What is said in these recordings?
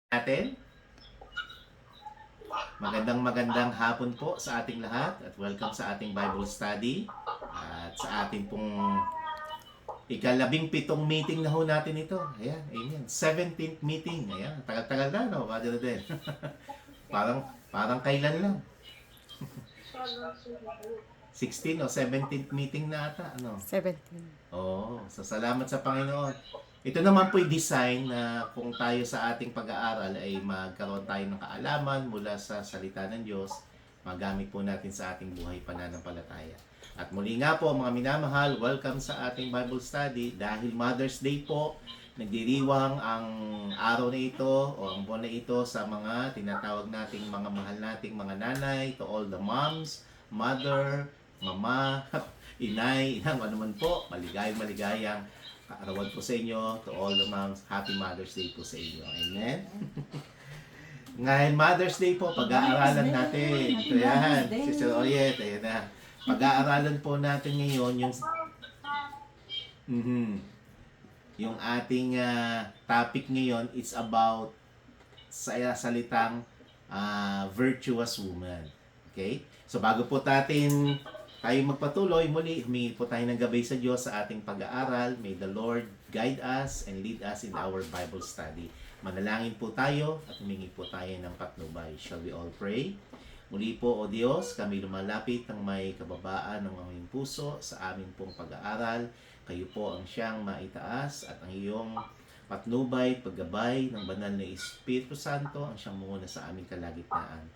Natin. Magandang hapon po sa ating lahat at welcome sa ating Bible study at sa ating pong ikalabing-pitong meeting na ho natin ito. Ayan, amen. 17th meeting. Ayan, tagal-tagal na, no? Brother din. parang kailan lang. 16 o 17th meeting na ata, ano? 17. Oo, so salamat sa Panginoon. Ito naman po'y design na kung tayo sa ating pag-aaral ay magkaroon tayo ng kaalaman mula sa salita ng Diyos, magamit po natin sa ating buhay pananampalataya. At muli nga po mga minamahal, welcome sa ating Bible study. Dahil Mother's Day po, nagdiriwang ang araw na ito o ang buwan na ito sa mga tinatawag nating mga mahal nating mga nanay, to all the moms, mother, mama, inay, inang ano man po, maligayang kaarawan po sa inyo. To all the moms, happy Mother's Day po sa inyo. Amen? Ngayon, Mother's Day po, pag-aaralan natin. Ito yan, Sister Oyet, ayan na. Pag-aaralan po natin ngayon yung ating topic ngayon, it's about sa salitang virtuous woman. Okay? So bago po tayo magpatuloy, muli humingi po tayo ng gabay sa Diyos sa ating pag-aaral. May the Lord guide us and lead us in our Bible study. Manalangin po tayo at humingi po tayo ng patnubay. Shall we all pray? Muli po, O Diyos, kami lumalapit ng may kababaan ng aming puso sa aming pong pag-aaral. Kayo po ang siyang maitaas at ang iyong patnubay, paggabay ng banal na Espiritu Santo ang siyang muna sa aming kalagitnaan.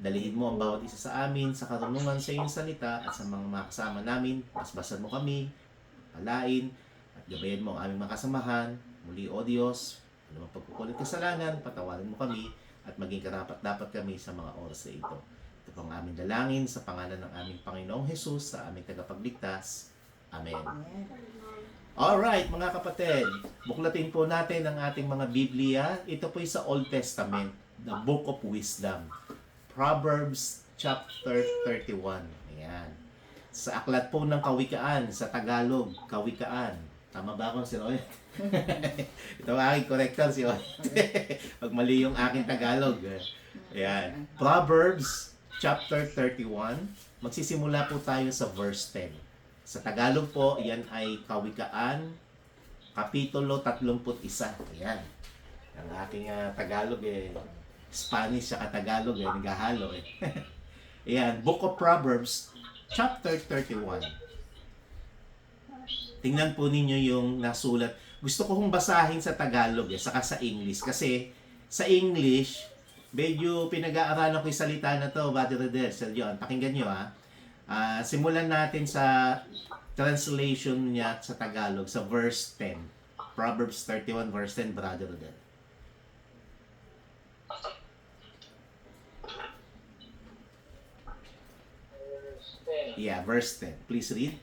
Dalihin mo ang bawat isa sa amin sa karunungan sa iyong salita at sa mga kasama namin. Basbasan mo kami, palain, at gabayan mo ang aming makasamahan. Muli, O Diyos, ano mang pagkukulit kasalanan, patawarin mo kami at maging karapat-dapat kami sa mga oras na ito. Ito po ang aming dalangin sa pangalan ng aming Panginoong Jesus, sa aming tagapagligtas. Amen. Alright, mga kapatid, buklatin po natin ang ating mga Biblia. Ito po sa Old Testament, the Book of Wisdom. Proverbs chapter 31. Ayan. Sa aklat po ng Kawikaan, sa Tagalog, Kawikaan. Tama ba akong si Roy? Ito ang aking corrector si Roy. Pag mali yung aking Tagalog. Ayan. Proverbs chapter 31. Magsisimula po tayo sa verse 10. Sa Tagalog po, yan ay Kawikaan, Kapitulo 31. Ayan. Ang aking Tagalog Spanish sa Tagalog naghahalo Ayan, Book of Proverbs, chapter 31. Tingnan po ninyo yung nasulat. Gusto ko kong basahin sa Tagalog saka sa English. Kasi sa English, medyo pinag-aaralan ko yung salita na to, Brother Rodel, Sir John. Pakinggan nyo simulan natin sa translation niya sa Tagalog, sa verse 10. Proverbs 31, verse 10, Brother Rodel. Yeah, verse 10. Please read.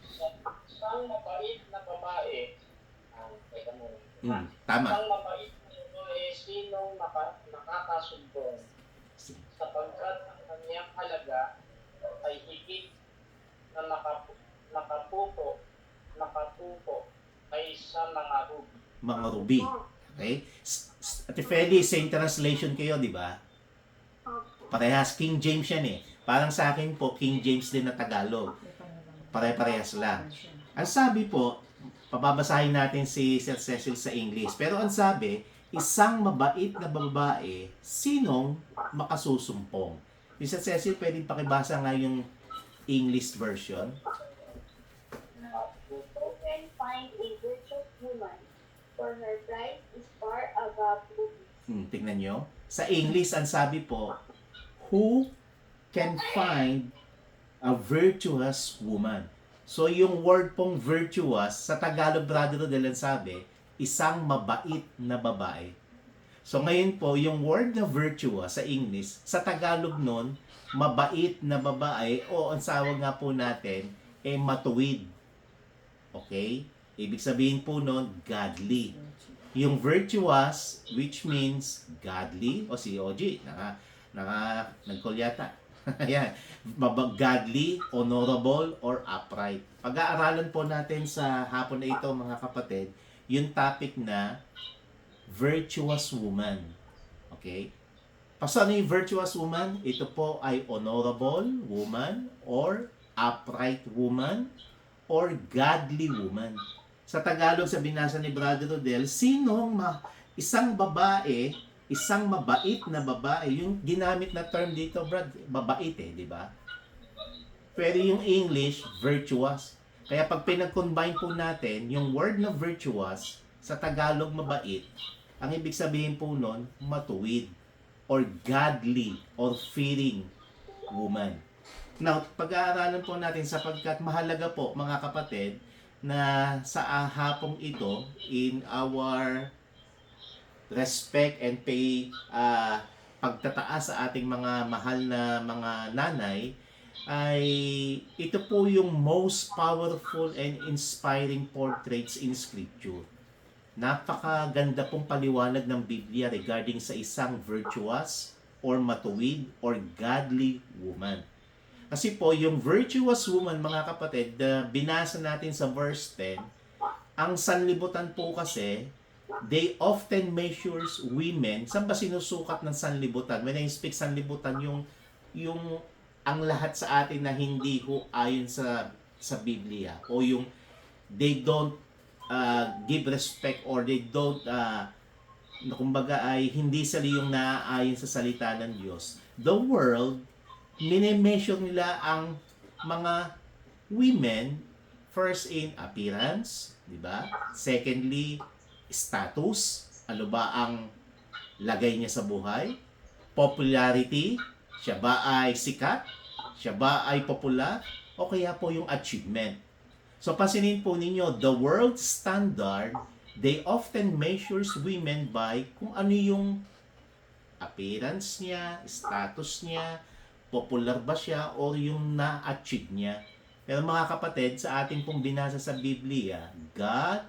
Isang mabait na babae, Tama. isang mabait na babae, sinong nakakasumbong, sapagkat ang kanyang halaga ay higit na nakapupo kaysa mga ruby. Mga ruby. Okay? Ate Feli, same translation kayo, di ba? Parehas, King James yan Parang sa akin po, King James din na Tagalog. Pare-parehas lang. Ang sabi po, pababasahin natin si Sir Cecil sa English. Pero ang sabi, isang mabait na babae, sinong makasusumpong? Si Sir Cecil, pwedeng pakibasa nga yung English version. Who can find a virtuous woman, for her price is far above rubies. Tingnan nyo. Sa English, ang sabi po, who can find a virtuous woman. So, yung word pong virtuous, sa Tagalog, Brother Rodel, sabi, isang mabait na babae. So, ngayon po, yung word na virtuous sa English, sa Tagalog nun, mabait na babae, o ang sawag nga po natin, matuwid. Okay? Ibig sabihin po nun, godly. Yung virtuous, which means godly, o si OG, nag-call yata. Ayan, godly, honorable, or upright. Pag-aaralan po natin sa hapon na ito, mga kapatid, yung topic na virtuous woman. Okay? Paano yung virtuous woman? Ito po ay honorable woman or upright woman or godly woman. Sa Tagalog, sa binasa ni Brother Rodel, isang babae, isang mabait na babae, yung ginamit na term dito, Brad, mabait di ba? Pero yung English, virtuous. Kaya pag pinag-combine po natin, yung word na virtuous, sa Tagalog mabait, ang ibig sabihin po nun, matuwid, or godly, or fearing woman. Now, pag-aaralan po natin sapagkat mahalaga po, mga kapatid, na sa hapong ito, in our respect and pay pagtataas sa ating mga mahal na mga nanay, ay ito po yung most powerful and inspiring portraits in Scripture. Napakaganda pong paliwanag ng Biblia regarding sa isang virtuous or matuwid or godly woman. Kasi po, yung virtuous woman, mga kapatid, binasa natin sa verse 10, ang sanlibutan po kasi, they often measures women. Saan ba sinusukat ng sanlibutan? When I speak sanlibutan, yung ang lahat sa atin na hindi ho ayon sa Biblia, o yung they don't give respect or they don't kumbaga ay hindi sila yung naaayon sa salita ng Diyos. The world, mini-measure nila ang mga women first in appearance, di ba? Secondly, status, ano ba ang lagay niya sa buhay? Popularity, siya ba ay sikat? Siya ba ay popular? O kaya po yung achievement. So pasinin po ninyo, the world standard, they often measures women by kung ano yung appearance niya, status niya, popular ba siya, o yung na-achieve niya. Pero mga kapatid, sa ating pong binasa sa Biblia, God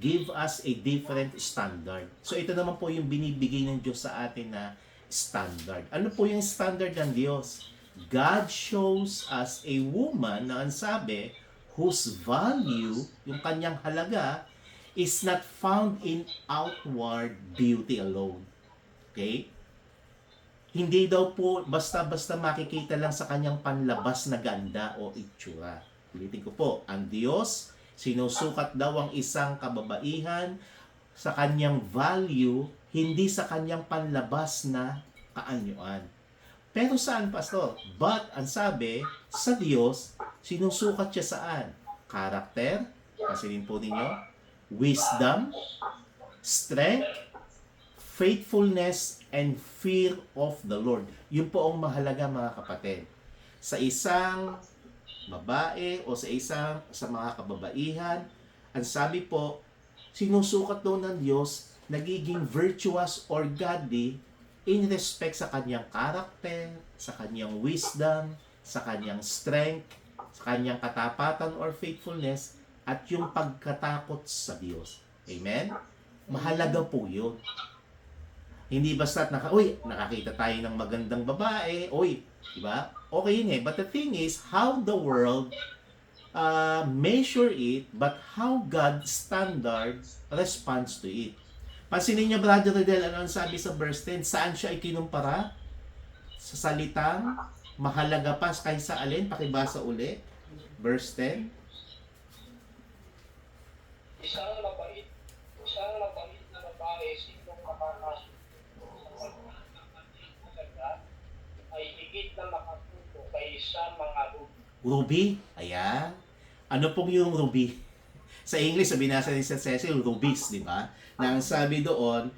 give us a different standard. So ito naman po yung binibigay ng Diyos sa atin na standard. Ano po yung standard ng Diyos? God shows us a woman na ang sabi, whose value, yung kanyang halaga, is not found in outward beauty alone. Okay? Hindi daw po basta-basta makikita lang sa kanyang panlabas na ganda o itsura. Ulitin ko po, ang Diyos, sinusukat daw ang isang kababaihan sa kanyang value, hindi sa kanyang panlabas na kaanyuan. Pero saan, Pastor? But, ang sabi, sa Diyos, sinusukat siya saan? Karakter, kasi din po ninyo, wisdom, strength, faithfulness, and fear of the Lord. Yun po ang mahalaga, mga kapatid. Sa isang babae o sa mga kababaihan, ang sabi po, sinusukat daw ng Diyos, nagiging virtuous or godly in respect sa kanyang karakter, sa kanyang wisdom, sa kanyang strength, sa kanyang katapatan or faithfulness, at yung pagkatakot sa Diyos. Amen? Mahalaga po yun. Hindi basta't nakakita tayo ng magandang babae, di ba? Okay yun But the thing is, how the world measure it, but how God's standard responds to it. Pansinin niyo, Brother Rodel, ano ang sabi sa verse 10? Saan siya ikinumpara? Sa salitang mahalaga pa kaysa alin? Pakibasa uli. Verse 10. Isang mabait na babae, sinong makakasundo sa pagkat ng kanyang halaga ay higit na makatuto kaysa mga rubi. Ruby? Ayan. Ano pong yung ruby? Sa English, sabi nasa ni Sir Cecil, rubies, di ba? Na ang sabi doon,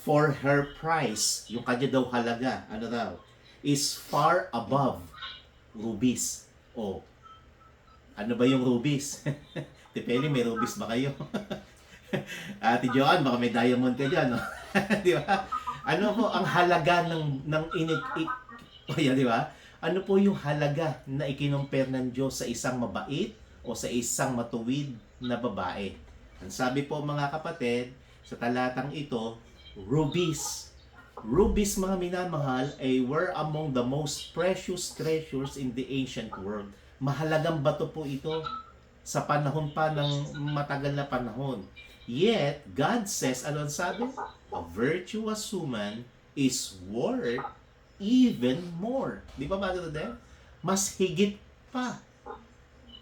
for her price, yung kanya daw halaga, ano daw, is far above rubies. O, ano ba yung rubies? Depende, may rubies ba kayo? Ate Joanne, baka may diamond ka dyan, no? Di ba? Ano po ang halaga di ba? Ano po yung halaga na ikinumpir ng Diyos sa isang mabait o sa isang matuwid na babae? Ang sabi po, mga kapatid, sa talatang ito, rubies. Rubies, mga minamahal, ay were among the most precious treasures in the ancient world. Mahalagang bato po ito sa panahon pa ng matagal na panahon. Yet, God says, ano ang sabi? A virtuous woman is worth even more. Di ba, Brother Rodel? Mas higit pa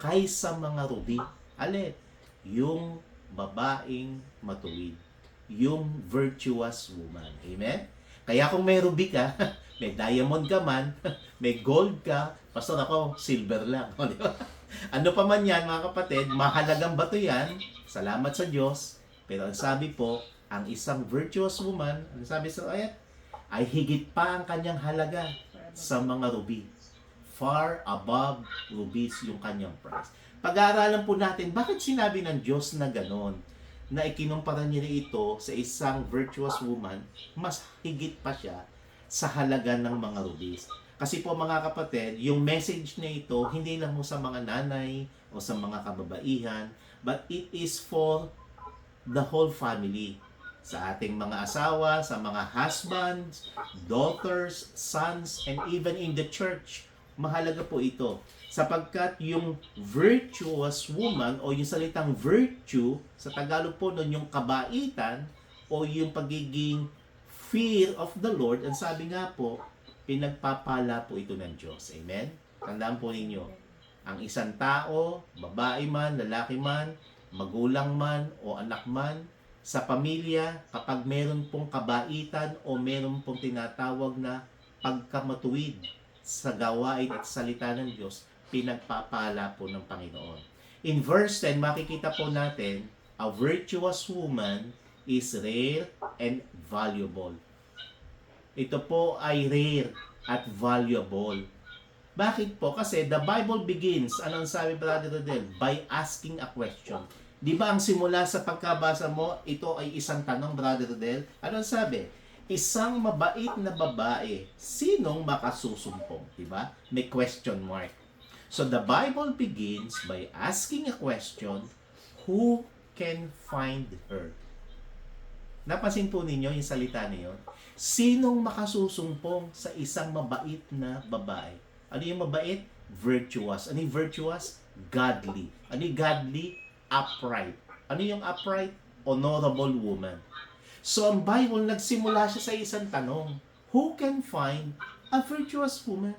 kaysa mga ruby. Alin? Yung babaeng matuwid. Yung virtuous woman. Amen? Kaya kung may ruby ka, may diamond ka man, may gold ka, pastor ako, silver lang. O, di ba? Ano pa man yan, mga kapatid, mahalagang bato yan, salamat sa Diyos. Pero ang sabi po, ang isang virtuous woman, ang sabi sa ayat, ay higit pa ang kanyang halaga sa mga ruby. Far above rubies yung kanyang price. Pag-aaralan po natin, bakit sinabi ng Diyos na ganon? Na ikinumpara niya ito sa isang virtuous woman, mas higit pa siya sa halaga ng mga rubies. Kasi po mga kapatid, yung message na ito, hindi lang mo sa mga nanay o sa mga kababaihan, but it is for the whole family. Sa ating mga asawa, sa mga husbands, daughters, sons, and even in the church. Mahalaga po ito. Sapagkat yung virtuous woman o yung salitang virtue, sa Tagalog po nun yung kabaitan o yung pagiging fear of the Lord, ang sabi nga po, pinagpapala po ito ng Diyos. Amen? Tandaan po ninyo, ang isang tao, babae man, lalaki man, magulang man o anak man, sa pamilya, kapag meron pong kabaitan o meron pong tinatawag na pagkamatuwid sa gawain at salita ng Diyos, pinagpapala po ng Panginoon. In verse 10, makikita po natin, a virtuous woman is rare and valuable. Ito po ay rare at valuable. Bakit po? Kasi the Bible begins, anong sabi Brother Rodel? By asking a question. Di ba ang simula sa pagkabasa mo, ito ay isang tanong, Brother Rodel? Anong sabi? Isang mabait na babae, sinong makasusumpong? Di ba? May question mark. So the Bible begins by asking a question, who can find her? Napansin po ninyo yung salita niyo? Sinong makasusumpong sa isang mabait na babae? Ano yung mabait? Virtuous. Ano yung virtuous? Godly. Ano yung godly? Upright. Ano yung upright? Honorable woman. So ang Bible, nagsimula siya sa isang tanong. Who can find a virtuous woman?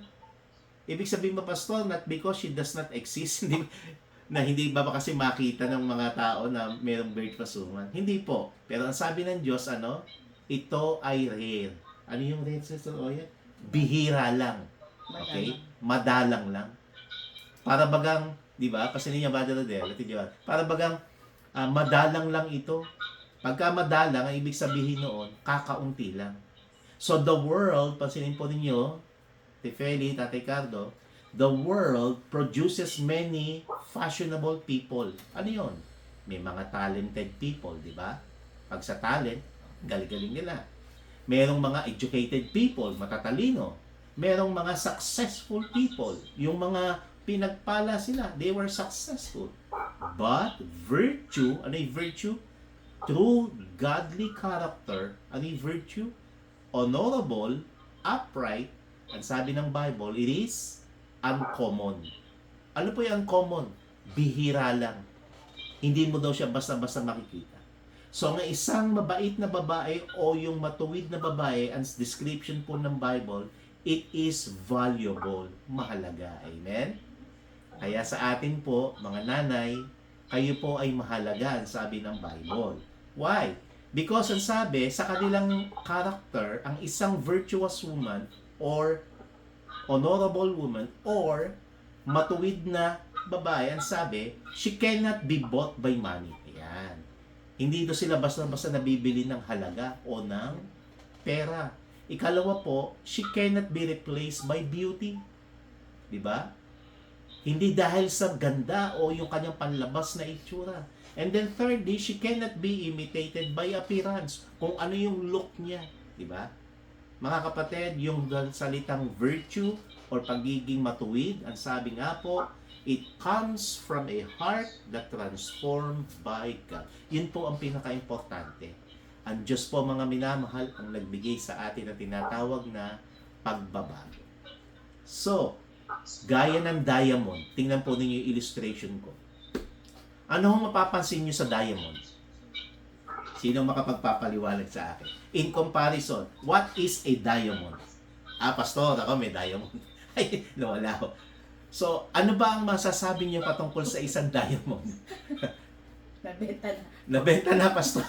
Ibig sabihin ba, Pastor, not because she does not exist, hindi ba kasi makita ng mga tao na mayroong virtuous woman? Hindi po. Pero ang sabi ng Diyos, ito ay rare. Ano yung rare, Sister Oya? Bihira lang. Okay? Madalang lang. Para bagang, di ba? Kasi niya ba para bagang madalang lang ito. Pagka madalang, ang ibig sabihin noon, kakaunti lang. So the world, pansinin po ninyo, Tifeli, Tatay Cardo, the world produces many fashionable people. Ano yon? May mga talented people, di ba? Pag sa talent, galing-galing nila. Merong mga educated people, matatalino. Merong mga successful people, yung mga pinagpala sila, they were successful. But virtue, ano yung virtue? True godly character, ano yung virtue? Honorable, upright, ang sabi ng Bible, it is uncommon. Ano po yung uncommon? Bihira lang. Hindi mo daw siya basta-basta makikita. So, ang isang mabait na babae o yung matuwid na babae, ang description po ng Bible, it is valuable. Mahalaga. Amen? Kaya sa atin po, mga nanay, kayo po ay mahalaga, sabi ng Bible. Why? Because ang sabi, sa kanilang character, ang isang virtuous woman or honorable woman or matuwid na babae, ang sabi, she cannot be bought by money. Ayan. Hindi ito sila basta-basta nabibili ng halaga o ng pera. Ikalawa po, she cannot be replaced by beauty. Diba? Hindi dahil sa ganda o yung kanyang panlabas na itsura. And then thirdly, she cannot be imitated by appearance. Kung ano yung look niya. Diba? Mga kapatid, yung salitang virtue or pagiging matuwid, ang sabi nga po, it comes from a heart that transformed by God. Yun po ang pinaka-importante. Ang Diyos po, mga minamahal, ang nagbigay sa atin na tinatawag na pagbabago. So, gaya ng diamond, tingnan po ninyo yung illustration ko. Ano ang mapapansin nyo sa diamond? Sino makapagpapaliwanag sa akin? In comparison, what is a diamond? Pastor, ako may diamond. Ay, nawala ako. So, ano ba ang masasabi niyo patungkol sa isang diamond? Nabenta na. Nabenta na, Pastor.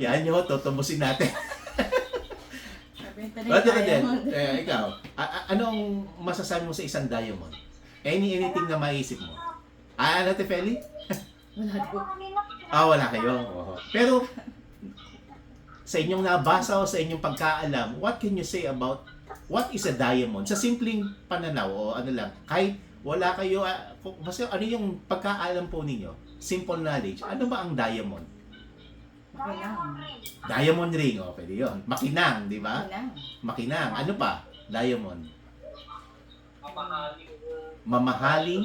Yan yun, tutumbusin natin. Nabenta na Brother yung Rodel, diamond. ikaw, anong masasabi mo sa isang diamond? Anything na maisip mo? Ate Feli? Wala ko. Wala kayo. Oo. Pero, sa inyong nabasa o sa inyong pagkaalam, what can you say about what is a diamond? Sa simpleng pananaw o ano lang, kahit wala kayo, basta ano yung pagkaalam po ninyo? Simple knowledge. Ano ba ang diamond? Makinang. Diamond ring, pwede yun. Makinang, di ba? Makinang. Makinang. Ano pa? Diamond. Mamahaling Mamahaling,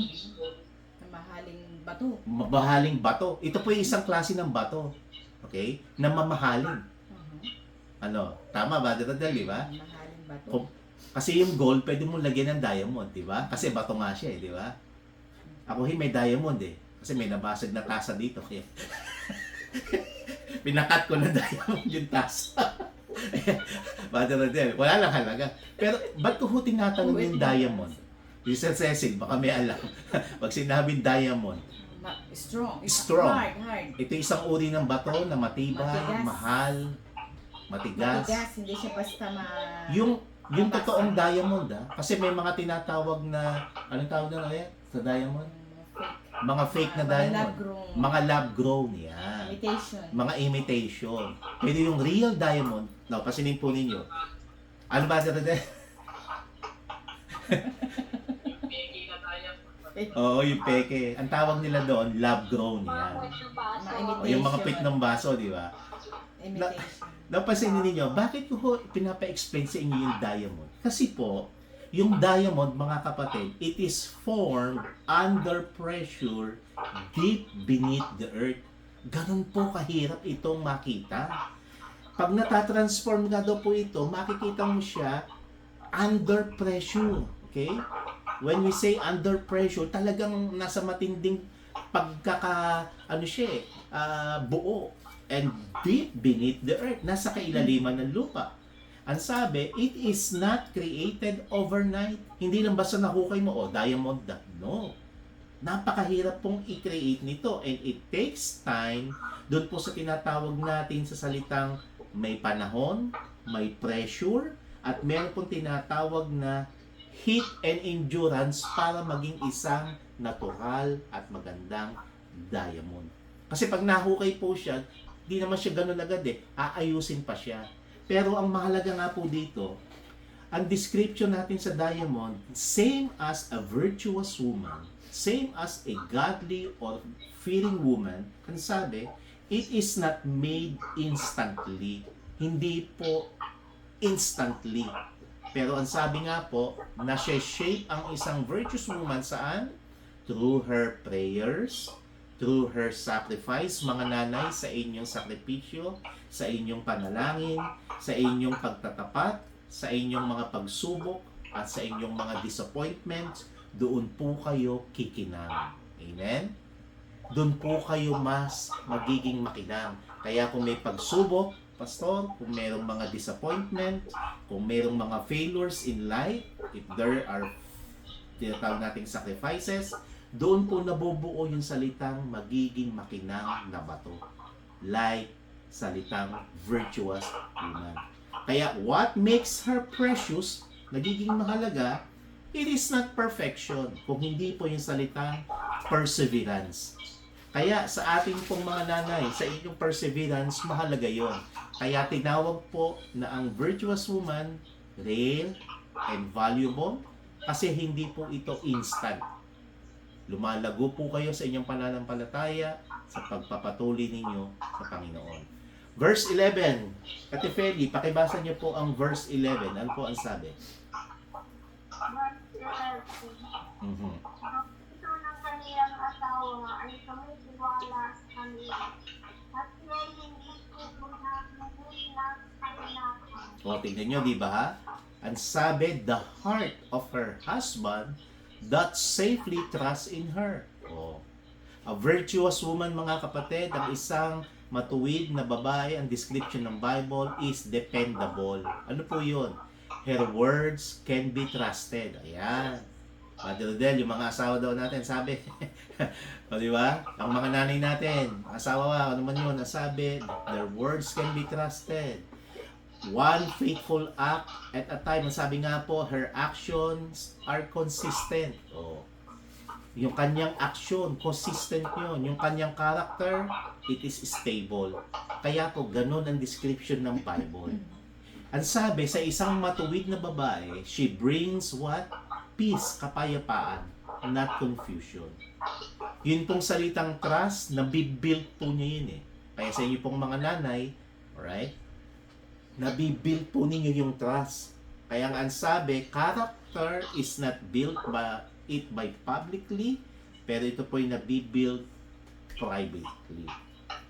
Mahaling bato. mabahaling bato. Ito po yung isang klase ng bato. Okay? Na mamahalin. Ano? Tama ba, Dadal, di ba? Mahaling bato. Kung- Kasi yung gold, pwede mong lagyan ng diamond, di ba? Kasi bato nga siya, di ba? Ako may diamond Kasi may nabasag na tasa dito. Kaya pinakat ko na diamond yung tasa. Wala lang halaga. Pero ba't ko ho tinatanong yung diamond? Yung Sir Cecil, baka may alam. Pag sinabing diamond, Strong. Strong. Hard. ito isang uri ng bato na matibay, Matigas. mahal, matigas. Matigas. Hindi siya basta Yung totoong diamond kasi may mga tinatawag na, anong tawag na yan sa diamond? Mga fake na diamond. Mga lab grown yan. Imitation. Mga imitation. Pero yung real diamond, pasinin po ninyo. Ano ba ito? peki na tayo. Oo, yung peke. Ang tawag nila doon, lab grown yan. O, yung mga pit ng baso, di ba? Imitation. Napansin ninyo, bakit ko ho pinapa-explain sa inyo yung diamond? Kasi po, yung diamond, mga kapatid, it is formed under pressure deep beneath the earth. Ganun po kahirap itong makita. Pag natatransform nga daw po ito, makikita mo siya under pressure. Okay? When we say under pressure, talagang nasa matinding buo and deep beneath the earth. Nasa kailaliman ng lupa. Ang sabi, it is not created overnight. Hindi lang basta nahukay mo, diamond that. No. Napakahirap pong i-create nito and it takes time. Doon po sa tinatawag natin sa salitang may panahon, may pressure, at meron pong tinatawag na heat and endurance para maging isang natural at magandang diamond. Kasi pag nahukay po siya, di naman siya ganun agad aayusin pa siya. Pero ang mahalaga nga po dito, ang description natin sa diamond, same as a virtuous woman, same as a godly or fearing woman, ang sabi, it is not made instantly. Hindi po instantly. Pero ang sabi nga po, na-shape ang isang virtuous woman saan? Through her prayers, through her sacrifice, mga nanay, sa inyong sakripisyo, sa inyong panalangin, sa inyong pagtatapat, sa inyong mga pagsubok, at sa inyong mga disappointments, doon po kayo kikinang. Amen? Doon po kayo mas magiging makinang. Kaya kung may pagsubok, pastor, kung mayroong mga disappointment, kung mayroong mga failures in life, if there are tinatawag nating sacrifices, doon po nabubuo yung salitang magiging makinang na bato. Like salitang virtuous woman. Kaya what makes her precious, nagiging mahalaga, it is not perfection, kung hindi po yung salitang perseverance. Kaya sa ating pong mga nanay, sa inyong perseverance, mahalaga yon. Kaya tinawag po na ang virtuous woman, rare and valuable, kasi hindi po ito instant. Lumalago po kayo sa inyong pananampalataya sa pagpapatuloy ninyo sa Panginoon. Verse 11. Ate Feli, pakibasa niyo po ang verse 11. Ano po ang sabi? Mhm. Ito ng kaniyang asawa ay sumitiwala sa kanila at may hindi kukunahin ng kailangan. O, tignan nyo, di ba? Ang sabi, the heart of her husband that safely trust in her. O, a virtuous woman, mga kapatid, ang isang matuwid na babae, ang description ng Bible is dependable. Ano po yun? Her words can be trusted. Ayan. Father Rodel, yung mga asawa daw natin, sabi. O, di ba? Ang mga nanay natin, asawa, ano man yun, nasabi, their words can be trusted. One faithful act at a time. Ang sabi nga po, her actions are consistent. O, yung kanyang action, consistent yun. Yung kanyang character, it is stable. Kaya po, ganun ang description ng Bible. Ang sabi, sa isang matuwid na babae, she brings what? Peace, kapayapaan, not confusion. Yun pong salitang trust, nabibuild po niya yun eh. Kaya sa inyo pong mga nanay, alright, nabibuild po ninyo yung trust. Kaya ang sabi, character is not built by publicly, pero ito po yung nabibuild privately.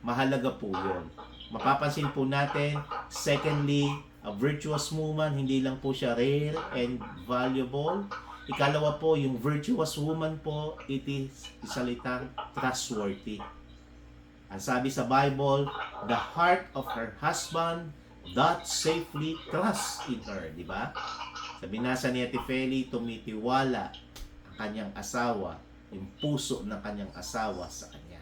Mahalaga po yun. Mapapansin po natin, secondly, a virtuous woman, hindi lang po siya rare and valuable. Ikalawa po, yung virtuous woman po, it is salitang trustworthy. Ang sabi sa Bible, the heart of her husband doth safely trust in her. Di ba? Sa binasa ni Ate Feli, tumitiwala ang kanyang asawa, yung puso ng kanyang asawa sa kanya.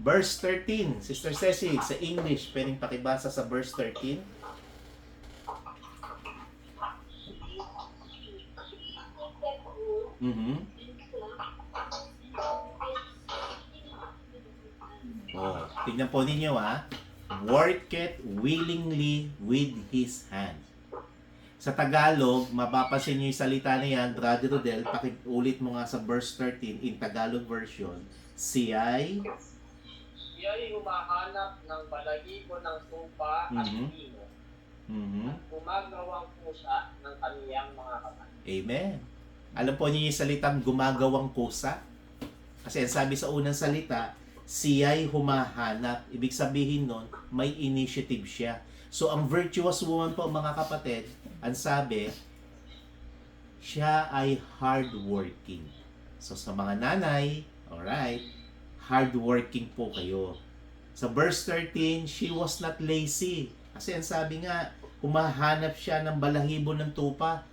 Verse 13, Sister Ceci, sa English, pwedeng pakibasa sa verse 13. Mm-hmm. Oh, tignan po ninyo ha. Work it willingly with his hand. Sa Tagalog, mapapansin niyo yung salita na yan, Brother Rodel, pakiulit mo nga sa verse 13 in Tagalog version. Siya'y humahanap ng balahibo ng tupa at lino. Gumagawang pusa ng kaniyang mga kamay. Amen. Alam po niyo yung salitang gumagawang kusa? Kasi ang sabi sa unang salita, siya'y humahanap. Ibig sabihin nun, may initiative siya. So, ang virtuous woman po, mga kapatid, ang sabi, siya ay hardworking. So, sa mga nanay, alright, hardworking po kayo. Sa verse 13, she was not lazy. Kasi ang sabi nga, humahanap siya ng balahibo ng tupa.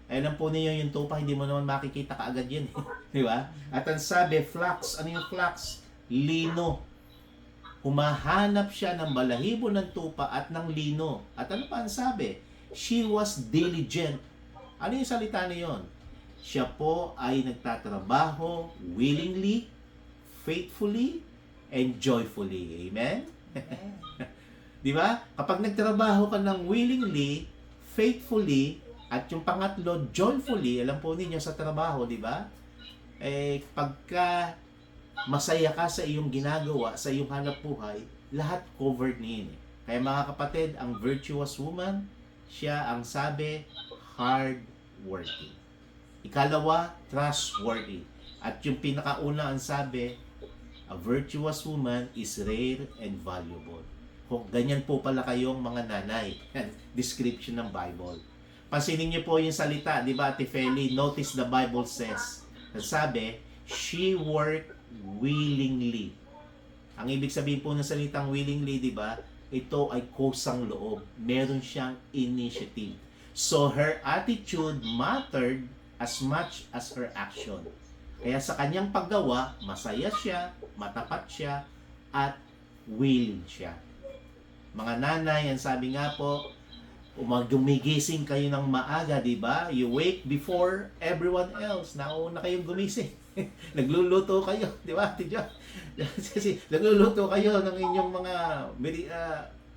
Alam po niyo yung tupa, hindi mo naman makikita kaagad yun. Di ba? At ang sabi, flax. Ano yung flax? Lino. Humahanap siya ng balahibo ng tupa at ng lino. At ano pa ang sabi? She was diligent. Ano yung salita na yun? Siya po ay nagtatrabaho willingly, faithfully, and joyfully. Amen? Di ba? Kapag nagtrabaho ka ng willingly, faithfully, at yung pangatlo, joyfully, alam po ninyo sa trabaho, di ba? Pagka masaya ka sa iyong ginagawa, sa iyong hanap buhay, lahat covered niyan. Kaya mga kapatid, ang virtuous woman, siya ang sabi, hardworking. Ikalawa, trustworthy. At yung pinakauna ang sabi, a virtuous woman is rare and valuable. Kung ganyan po pala kayong mga nanay, description ng Bible. Pansinin niyo po yung salita, di ba, Ate Feli? Notice the Bible says, sabi, she worked willingly. Ang ibig sabihin po ng salitang willingly, di ba, ito ay kusang loob. Meron siyang initiative. So, her attitude mattered as much as her action. Kaya sa kanyang paggawa, masaya siya, matapat siya, at willing siya. Mga nanay, ang sabi nga po, gumigising kayo ng maaga, di ba? You wake before everyone else. Nauna kayong gumising. Nagluluto kayo, di ba? Kasi nagluluto kayo ng inyong mga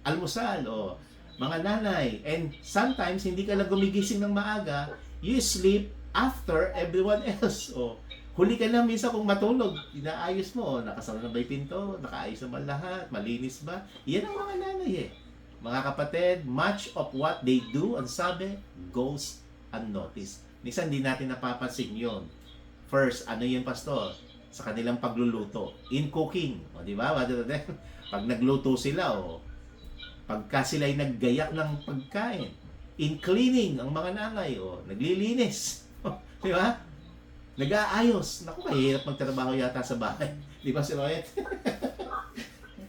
almusal o mga nanay. And sometimes, hindi ka lang gumigising ng maaga, you sleep after everyone else. O, huli ka na minsan kung matulog, inaayos mo, nakasara na ba yung pinto, nakaayos naman lahat, malinis ba? Yan ang mga nanay eh. Mga kapatid, much of what they do, ang sabi, goes unnoticed. Minsan hindi natin napapansin yun. First, ano yun, pastor? Sa kanilang pagluluto. In cooking. O, di ba? Pag nagluto sila, o pagka sila'y naggayak ng pagkain. In cleaning, ang mga nanay, o naglilinis. Di ba? Nag-aayos. Naku, mahirap magtrabaho yata sa bahay. Di ba si Royet?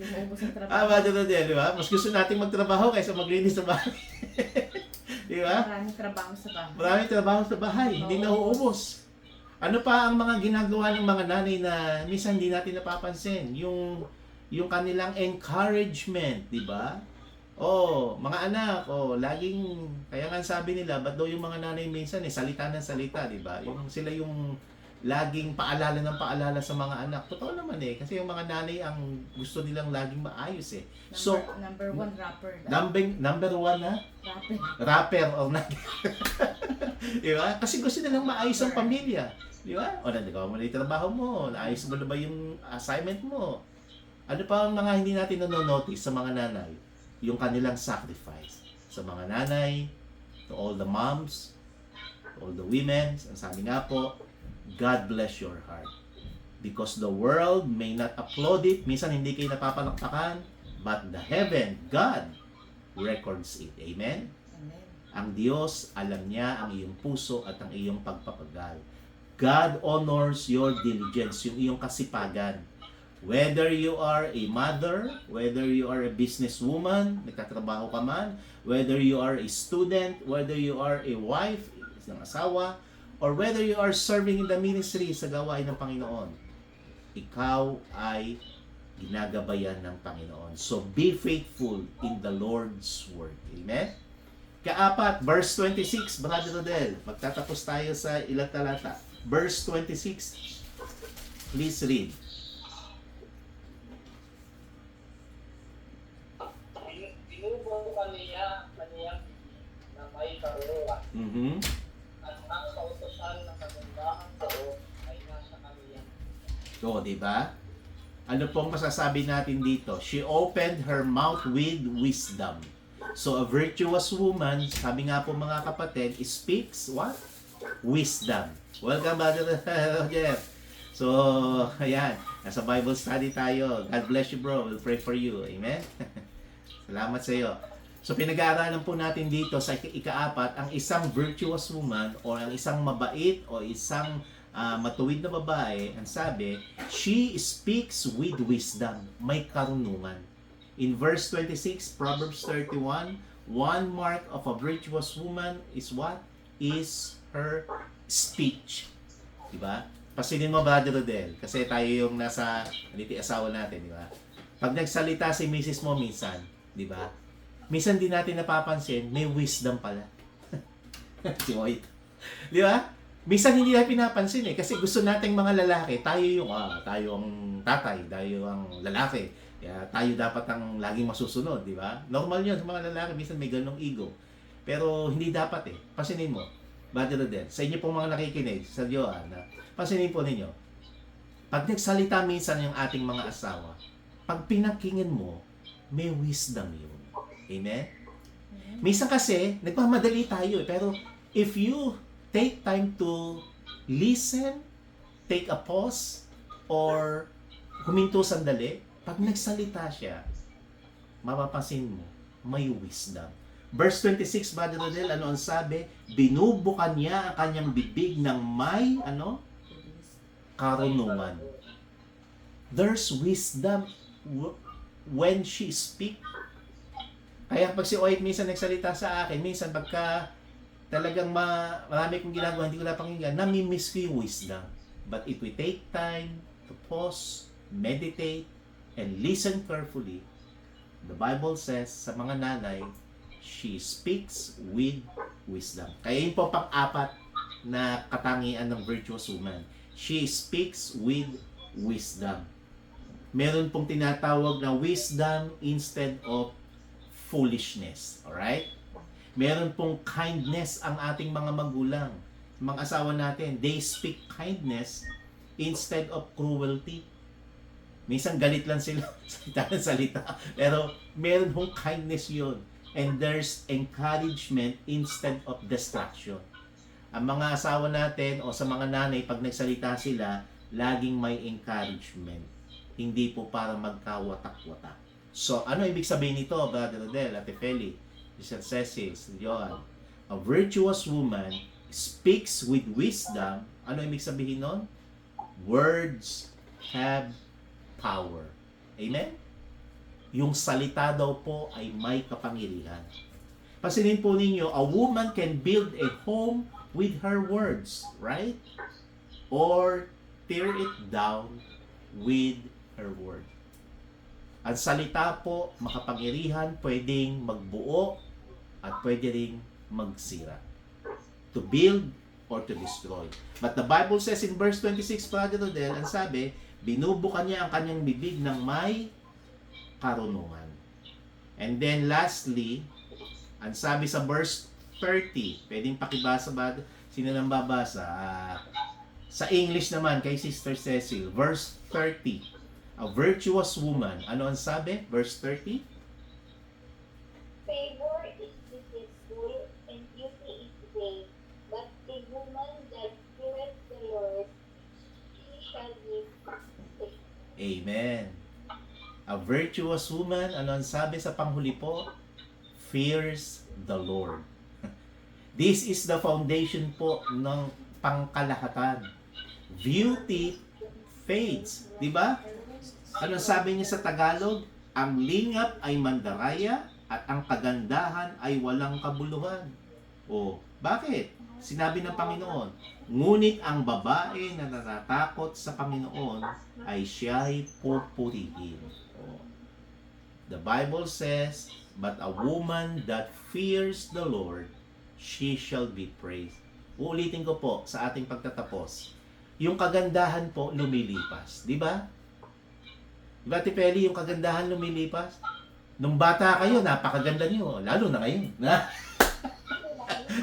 Hindi maubos ang trabaho. Brother Rodel, di ba? Mas gusto nating magtrabaho kaysa maglinis sa bahay. Di ba? Maraming trabaho sa bahay. Maraming trabaho sa bahay, hindi nauubos. Ano pa ang mga ginagawa ng mga nanay na minsan hindi natin napapansin? Yung kanilang encouragement, di ba? Oh, mga anak, laging, kaya nga sabi nila, ba't daw yung mga nanay minsan salita ng salita, di ba? Sila yung laging paalala ng paalala sa mga anak. Totoo naman kasi yung mga nanay ang gusto nilang laging maayos So, Number one rapper. number one Rapper. rapper or di ba? Kasi gusto nilang maayos ang pamilya. Di ba? O, nagawa mo na yung trabaho mo. Naayos mo na ba yung assignment mo? Ano pa ang mga hindi natin nanonotice sa mga nanay? Yung kanilang sacrifice. Sa mga nanay, to all the moms, to all the women, ang sabi nga po, God bless your heart. Because the world may not applaud it, minsan hindi kayo napapalakpakan, but the heaven, God, records it. Amen? Amen. Ang Diyos, alam niya ang iyong puso at ang iyong pagpapagal. God honors your diligence, yung iyong kasipagan. Whether you are a mother, whether you are a businesswoman, nagtatrabaho ka man, whether you are a student, whether you are a wife, isang asawa, or whether you are serving in the ministry sa gawain ng Panginoon, ikaw ay ginagabayan ng Panginoon. So, be faithful in the Lord's word. Amen? Kaapat, verse 26, Brother Rodel, magtatapos tayo sa ilang talata. Verse 26, please read. Binubuo niya kaniyang na may karunungan at ang kautosan ng kagandahang tao ay nasa kaniyang. So, di ba? Ano pong masasabi natin dito? She opened her mouth with wisdom. So, a virtuous woman, sabi nga po mga kapatid, speaks what? Wisdom. Welcome, Brother Roger. So, ayan. Nasa Bible study tayo. God bless you, bro. We'll pray for you. Amen? Salamat sa iyo. So, pinag-aaralan po natin dito sa ikaapat, ang isang virtuous woman o ang isang mabait o isang matuwid na babae, ang sabi, she speaks with wisdom. May karunungan. In verse 26, Proverbs 31, one mark of a virtuous woman is what? Is her speech. Diba? Pasinin mo, Brother Rodel, kasi tayo yung nasa asawa natin, diba? Pag nagsalita si Mrs. mo minsan, diba? Minsan di natin napapansin, may wisdom pala. Si White. Diba? Minsan hindi natin pinapansin kasi gusto nating mga lalaki, tayo ang tatay, tayo ang lalaki. Kaya tayo dapat ang laging masusunod, di ba? Normal yun sa mga lalaki, minsan may ganong ego. Pero hindi dapat Pasinin mo, Brother Rodel, sa inyo pong mga nakikinig, sa Diyoan, pasinin po ninyo, pag nagsalita minsan yung ating mga asawa, pag pinakinggan mo, may wisdom yun. Amen? Minsan kasi, nagmamadali tayo pero if you take time to listen, take a pause, or huminto sandali, pag nagsalita siya, mapapansin mo, may wisdom. Verse 26, Brother Rodel, ano ang sabi? Binubukan niya ang kanyang bibig ng may, karunungan. There's wisdom when she speak. Kaya pag si Oit minsan nagsalita sa akin, minsan pagka talagang marami kong ginagawa, hindi ko napakinggan, nami-miss ko yung wisdom. But if we take time to pause, meditate, and listen carefully, the Bible says sa mga nanay, she speaks with wisdom. Kaya yun po pang-apat na katangian ng virtuous woman. She speaks with wisdom. Meron pong tinatawag na wisdom instead of foolishness. Alright? Meron pong kindness ang ating mga magulang. Mga asawa natin, they speak kindness instead of cruelty. Minsan galit lang sila, salita ng salita. Pero meron hong kindness yun. And there's encouragement instead of destruction. Ang mga asawa natin o sa mga nanay, pag nagsalita sila, laging may encouragement. Hindi po para magkawatak-watak. So, ano ibig sabihin nito, Brother Rodel, Ate Feli, Mr. Cecil, Johan? A virtuous woman speaks with wisdom. Ano ibig sabihin nun? Words have power. Amen? Yung salita daw po ay may kapangyarihan. Pansinin po ninyo, a woman can build a home with her words, right? Or tear it down with her word. Ang salita po, makapangyarihan, pwedeng magbuo at pwede ring magsira. To build or to destroy. But the Bible says in verse 26, Brother Rodel, ang sabi, binubukan niya ang kanyang bibig ng may karunungan. And then lastly, ang sabi sa verse 30, pwedeng pakibasa ba? Sino nang babasa? Sa English naman, kay Sister Cecil, verse 30. A virtuous woman. Ano ang sabi? Verse 30? Favor is deceitful and beauty is vain, but the woman that feareth the Lord, she shall be safe. Amen. A virtuous woman, ano ang sabi sa panghuli po? Fears the Lord. This is the foundation po ng pangkalahatan. Beauty fades. Di ba? Ano sabi niya sa Tagalog? Ang lingap ay mandaraya at ang kagandahan ay walang kabuluhan. O, bakit? Sinabi ng Panginoon, ngunit ang babae na natatakot sa Panginoon ay siya'y pupurihin. O, the Bible says, but a woman that fears the Lord, she shall be praised. Uulitin ko po sa ating pagtatapos. Yung kagandahan po lumilipas. Di ba? Di ba, Tipeli, yung kagandahan lumilipas? Nung bata kayo, napakaganda niyo. Lalo na ngayon.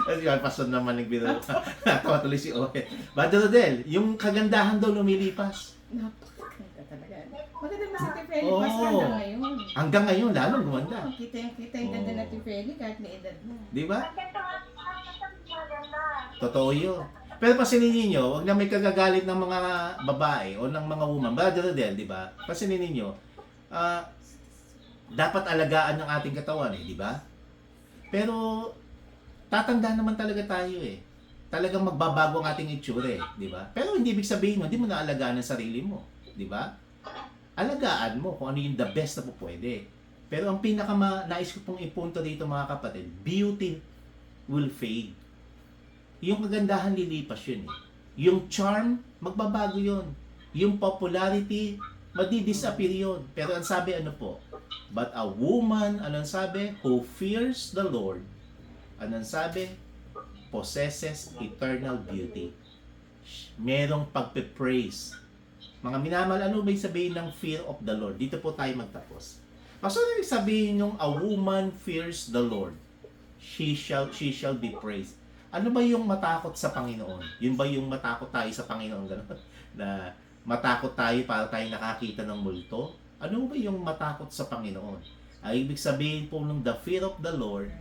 Kasi pastor naman nagbiro. Natawa tuloy si Owen. Brother Rodel, yung kagandahan daw lumilipas. Napakaganda talaga. Maganda ba si Tifeli? Oo. Mas hanggang ngayon. Hanggang ngayon, lalong gumanda. Kita yung ganda Oo. na Tifeli kahit may edad na. Di ba? Maganda. Totoo yun. Pero pasinin ninyo, wag na may kagagalit ng mga babae o ng mga woman. Brother Rodel, di ba? Pasinin ninyo, dapat alagaan ng ating katawan di ba? Pero tatanda naman talaga tayo Talagang magbabago ang ating itsura di ba? Pero hindi ibig sabihin mo, hindi mo na alagaan ang sarili mo, di ba? Alagaan mo kung ano yung the best na po pwede. Pero ang nais ko pong ipunto dito mga kapatid, beauty will fade. Yung kagandahan lilipas yun Yung charm, magbabago yun. Yung popularity, madi-disappear yun. Pero ang sabi ano po? But a woman, anong sabi? Who fears the Lord, anong sabi? Possesses eternal beauty. Merong pagpe-praise. Mga minamahal, ano may sabihin ng fear of the Lord? Dito po tayo magtapos. Kaso ano sabihin yung a woman fears the Lord? She shall be praised. Ano ba yung matakot sa Panginoon? Yun ba yung matakot tayo sa Panginoon? Ganun? Na matakot tayo para tayo nakakita ng multo? Ano ba yung matakot sa Panginoon? Ay ibig sabihin po ng the fear of the Lord,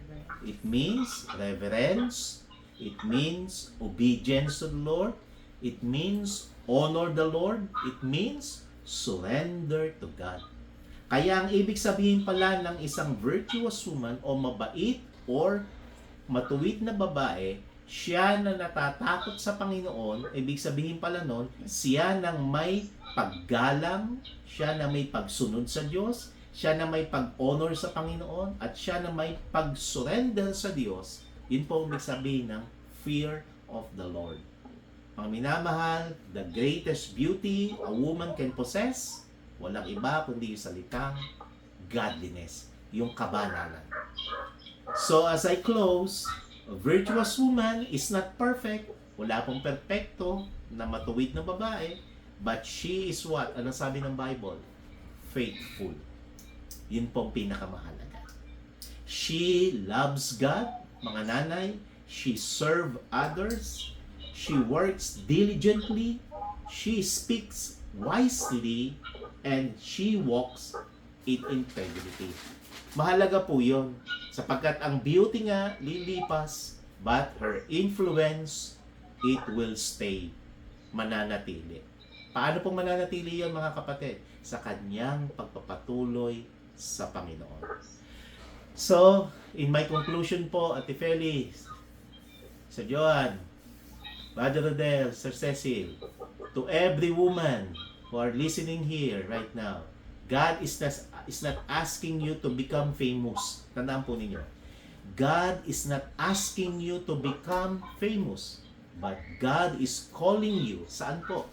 it means reverence, it means obedience to the Lord, it means honor the Lord, it means surrender to God. Kaya ang ibig sabihin pala ng isang virtuous woman o mabait or matuwid na babae, siya na natatakot sa Panginoon, ibig sabihin pala nun, siya nang may paggalang, siya na may pagsunod sa Diyos, siya na may pag-honor sa Panginoon, at siya na may pag-surrender sa Diyos. Yun po ang ibig sabihin ng fear of the Lord. Mga minamahal, the greatest beauty a woman can possess, walang iba kundi yung salitang godliness, yung kabanalan. So as I close, a virtuous woman is not perfect. Wala pong perfecto na matuwid na babae. But she is what? Ano sabi ng Bible? Faithful. Yun pong pinakamahalaga. She loves God, mga nanay. She serves others. She works diligently. She speaks wisely. And she walks in integrity. Mahalaga po yun. Sapagkat ang beauty nga lilipas, but her influence, it will stay. Mananatili. Paano pong mananatili yun mga kapatid? Sa kanyang pagpapatuloy sa Panginoon. So, in my conclusion po, Ate Feli, Sir Joan, Brother Rodel, Sir Cecil, to every woman who are listening here right now, God is not asking you to become famous. Tandaan po ninyo. God is not asking you to become famous. But God is calling you, saan po?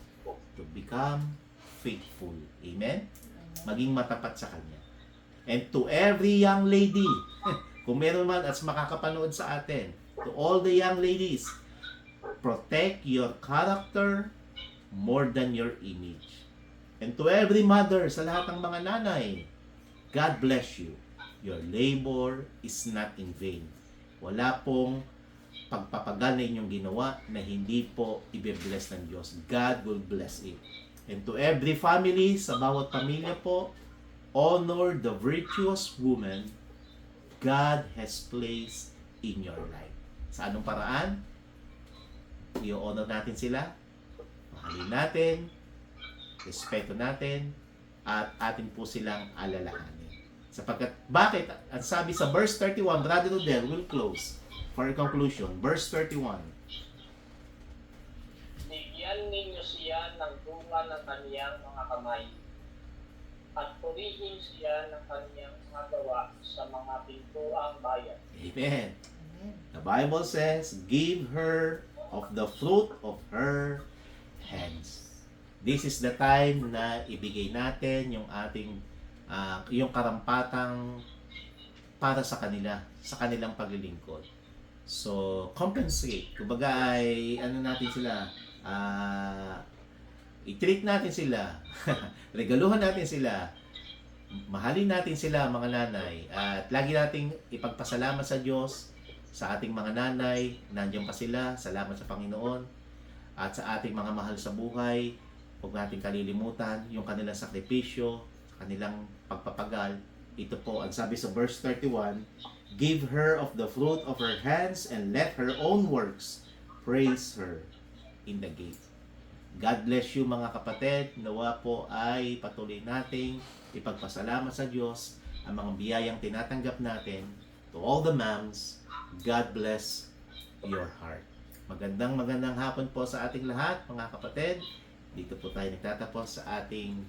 To become faithful. Amen? Maging matapat sa Kanya. And to every young lady, kung meron man at makakapanood sa atin, to all the young ladies, protect your character more than your image. And to every mother, sa lahat ng mga nanay, God bless you. Your labor is not in vain. Wala pong pagpapagal na inyong ginawa na hindi po i-bless ng Diyos. God will bless it. And to every family, sa bawat pamilya po, honor the virtuous woman God has placed in your life. Sa anong paraan? I-honor natin sila, mahalin natin, respeto natin, at atin po silang alalahanin. Sapagkat, bakit? Ang sabi sa verse 31, Brother Rodel will close for a conclusion. Verse 31. Bigyan ninyo siya ng bunga ng kaniyang mga kamay at purihin siya ng kaniyang mga gawa sa mga pintuang bayan. Amen. Amen. The Bible says, give her of the fruit of her hands. This is the time na ibigay natin yung ating yung karampatang para sa kanila, sa kanilang paglilingkod. So, compensate. Kumbaga ay, natin sila, i-treat natin sila, regaluhan natin sila, mahalin natin sila mga nanay, at lagi nating ipagpasalamat sa Diyos sa ating mga nanay, nandiyan pa sila, salamat sa Panginoon, at sa ating mga mahal sa buhay, huwag natin kalilimutan yung kanilang sakripisyo, kanilang pagpapagal. Ito po, ang sabi sa verse 31, give her of the fruit of her hands and let her own works praise her in the gate. God bless you mga kapatid. Nawa po ay patuloy nating ipagpasalamat sa Diyos ang mga biyayang tinatanggap natin. To all the moms, God bless your heart. Magandang hapon po sa ating lahat mga kapatid. Dito po tayo nagtatapos sa ating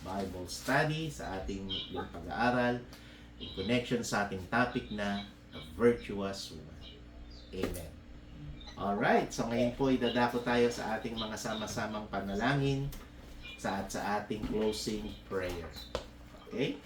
Bible study, sa ating pag-aaral in connection sa ating topic na a virtuous woman. Amen. Alright, so ngayon po idadako tayo sa ating mga sama-samang panalangin sa ating closing prayer. Okay?